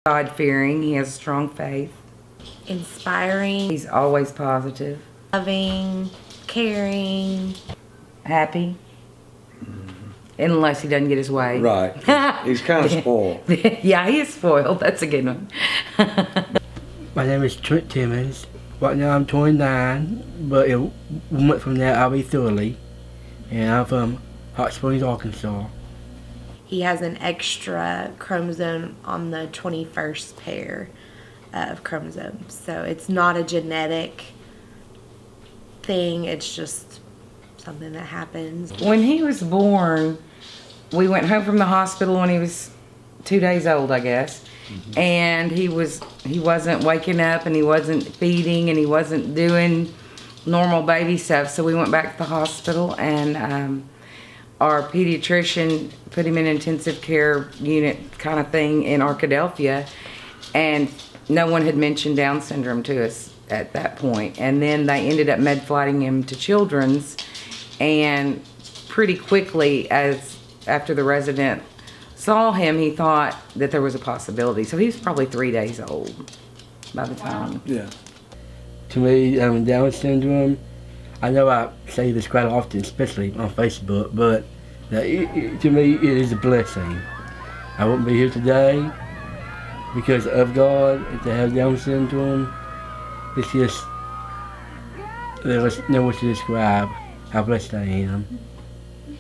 God-fearing. He has strong faith. Inspiring. He's always positive. Loving. Caring. Happy. Unless he doesn't get his way. Right. He's kind of spoiled. Yeah, he is spoiled. That's a good one. My name is Trent Timmons. Right now I'm 29, but a month from now I'll be 30. And I'm from Hot Springs, Arkansas. He has an extra chromosome on the 21st pair of chromosomes. So it's not a genetic thing, it's just something that happens. When he was born, we went home from the hospital when he was 2 days old, I guess. And he wasn't waking up, and he wasn't feeding, and he wasn't doing normal baby stuff. So we went back to the hospital, and our pediatrician put him in an intensive care unit kind of thing in Arkadelphia, and no one had mentioned Down syndrome to us at that point. And then they ended up med-flighting him to Children's, and pretty quickly, after the resident saw him, he thought that there was a possibility. So he was probably 3 days old by the time. Yeah. To me, Down syndrome, I know I say this quite often, especially on Facebook, but to me it is a blessing. I wouldn't be here today because of God. And to have Down syndrome, it's just, there's no way to describe how blessed I am.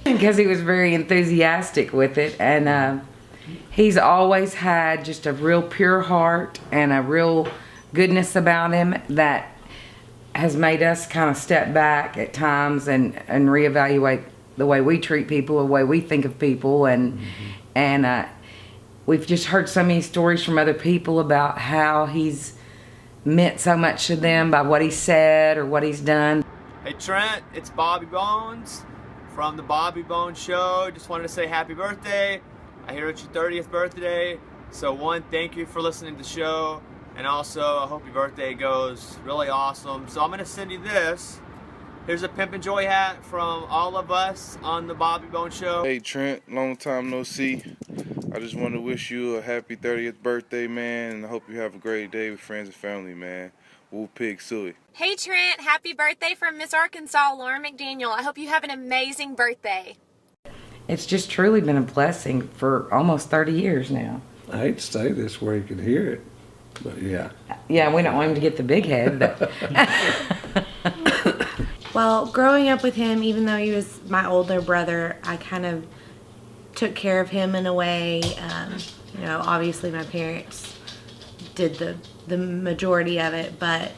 Because he was very enthusiastic with it, and he's always had just a real pure heart and a real goodness about him that has made us kind of step back at times and reevaluate the way we treat people, the way we think of people, and we've just heard so many stories from other people about how he's meant so much to them by what he said or what he's done. Hey Trent, it's Bobby Bones from the Bobby Bones Show. Just wanted to say happy birthday. I hear it's your 30th birthday. So one, thank you for listening to the show. And also, I hope your birthday goes really awesome. So I'm going to send you this. Here's a Pimp and Joy hat from all of us on the Bobby Bones Show. Hey Trent, long time no see. I just want to wish you a happy 30th birthday, man. And I hope you have a great day with friends and family, man. Woo Pig Suey. Hey Trent, happy birthday from Miss Arkansas, Lauren McDaniel. I hope you have an amazing birthday. It's just truly been a blessing for almost 30 years now. I hate to say this where you can hear it, but yeah. Yeah, we don't want him to get the big head, but... Well, growing up with him, even though he was my older brother, I kind of took care of him in a way. You know, obviously my parents did the majority of it, but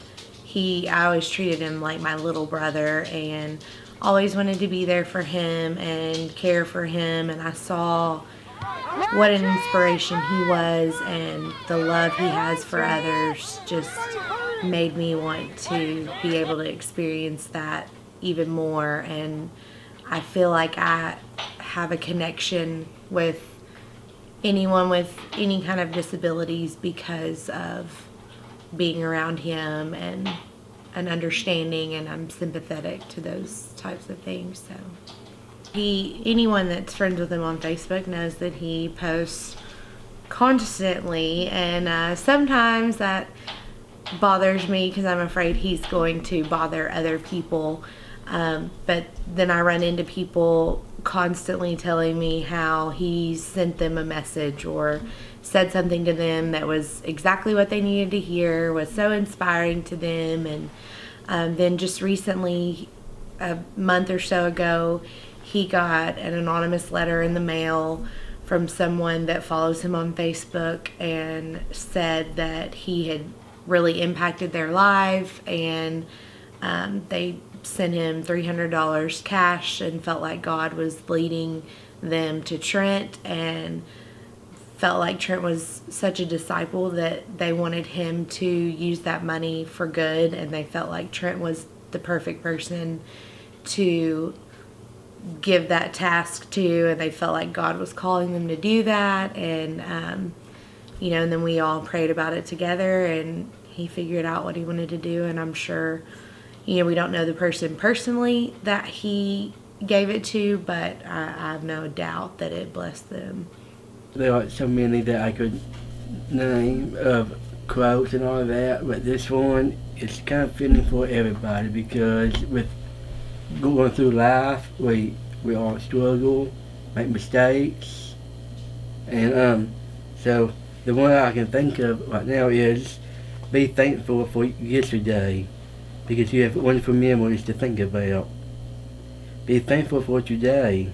I always treated him like my little brother and always wanted to be there for him and care for him. And I saw what an inspiration he was, and the love he has for others just made me want to be able to experience that even more. And I feel like I have a connection with anyone with any kind of disabilities because of being around him and an understanding, and I'm sympathetic to those types of things. So anyone that's friends with him on Facebook knows that he posts constantly, and sometimes that bothers me because I'm afraid he's going to bother other people, but then I run into people constantly telling me how he sent them a message or said something to them that was exactly what they needed to hear, was so inspiring to them. And then just recently, a month or so ago, he got an anonymous letter in the mail from someone that follows him on Facebook and said that he had really impacted their life, and they sent him $300 cash and felt like God was leading them to Trent, and felt like Trent was such a disciple that they wanted him to use that money for good, and they felt like Trent was the perfect person to give that task to, and they felt like God was calling them to do that. And you know, and then we all prayed about it together, and he figured out what he wanted to do. And I'm sure, you know, we don't know the person personally that he gave it to, but I have no doubt that it blessed them. There are so many that I could name of quotes and all that, but this one is kind of fitting for everybody because with going through life, we all struggle, make mistakes, and so the one I can think of right now is be thankful for yesterday because you have wonderful memories to think about. Be thankful for today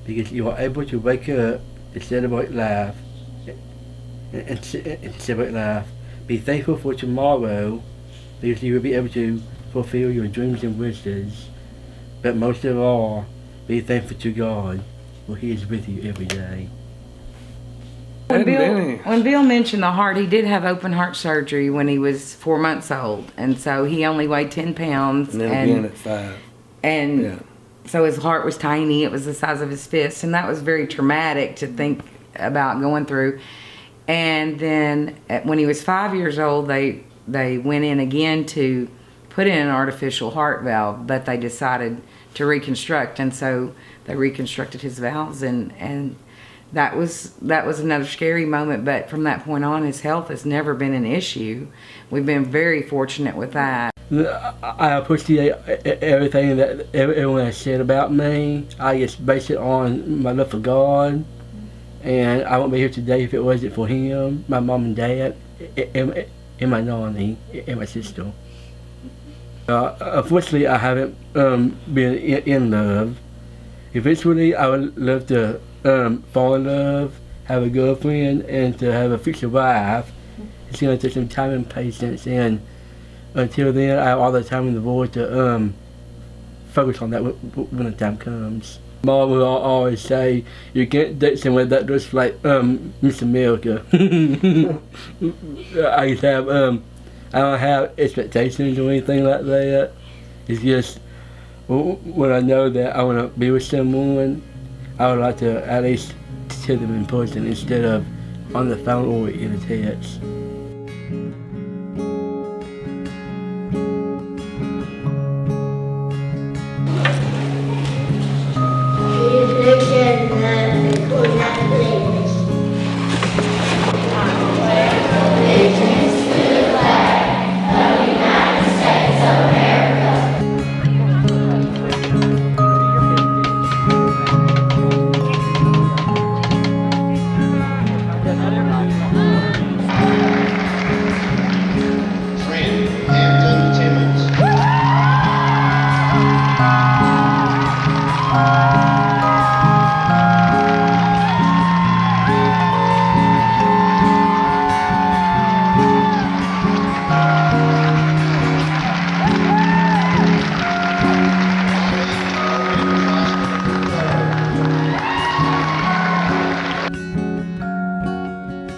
because you are able to wake up to celebrate life and celebrate life. Be thankful for tomorrow because you will be able to fulfill your dreams and wishes. But most of all, be thankful to God, for He is with you every day. When Bill mentioned the heart, he did have open heart surgery when he was 4 months old, and so he only weighed 10 pounds. And then again at 5. And Yeah. so his heart was tiny. It was the size of his fist, and that was very traumatic to think about going through. And then when he was 5 years old, they went in again to put in an artificial heart valve, but they decided to reconstruct, and so they reconstructed his valves, and that was another scary moment. But from that point on, his health has never been an issue. We've been very fortunate with that. I appreciate everything that everyone has said about me. I just base it on my love for God, and I wouldn't be here today if it wasn't for Him, my mom and dad, and my nanny, and my sister. Unfortunately, I haven't been in love. Eventually, I would love to fall in love, have a girlfriend, and to have a future wife. It's going to take some time and patience, and until then, I have all the time in the world to focus on that when the time comes. Mom will always say, you can't date someone that looks like Miss America. I don't have expectations or anything like that. It's just when I know that I want to be with someone, I would like to at least see them in person instead of on the phone or in a text.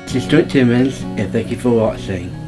This is Stuart Timmons, and thank you for watching.